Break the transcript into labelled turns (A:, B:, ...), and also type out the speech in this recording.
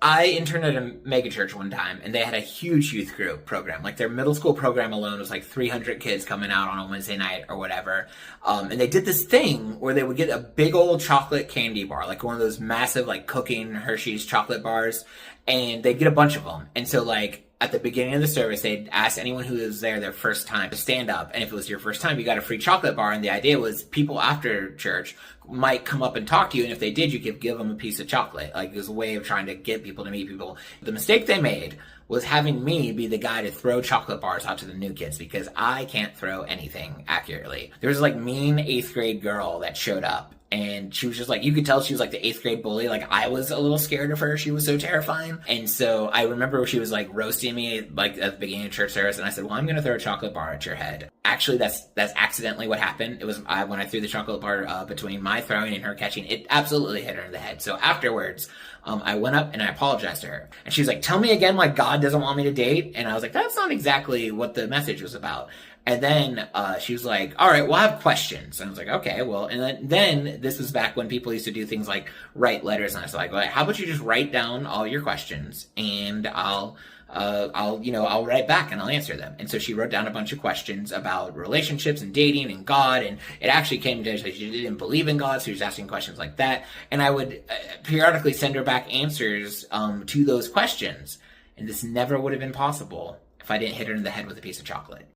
A: I interned at a megachurch one time, and they had a huge youth group program. Like their middle school program alone was like 300 kids coming out on a Wednesday night or whatever. And they did this thing where they would get a big old chocolate candy bar, like one of those massive like cooking Hershey's chocolate bars, and they'd get a bunch of them. And so like at the beginning of the service, they'd ask anyone who was there their first time to stand up. And if it was your first time, you got a free chocolate bar. And the idea was people after church might come up and talk to you. And if they did, you could give them a piece of chocolate. Like it was a way of trying to get people to meet people. The mistake they made was having me be the guy to throw chocolate bars out to the new kids because I can't throw anything accurately. There was like mean 8th grade girl that showed up. And she was just like, you could tell she was like the 8th grade bully. Like I was a little scared of her. She was so terrifying. And so I remember she was like roasting me like at the beginning of church service. And I said, well, I'm going to throw a chocolate bar at your head. Actually, that's accidentally what happened. It was when I threw the chocolate bar between my throwing and her catching, it absolutely hit her in the head. So afterwards, I went up and I apologized to her. And she was like, tell me again, like God doesn't want me to date. And I was like, that's not exactly what the message was about. And then she was like, all right, well, I have questions. And I was like, okay, well, and then this was back when people used to do things like write letters. And I was like, well, how about you just write down all your questions and I'll write back and I'll answer them. And so she wrote down a bunch of questions about relationships and dating and God. And it actually came to she didn't believe in God. So she was asking questions like that. And I would periodically send her back answers to those questions. And this never would have been possible if I didn't hit her in the head with a piece of chocolate.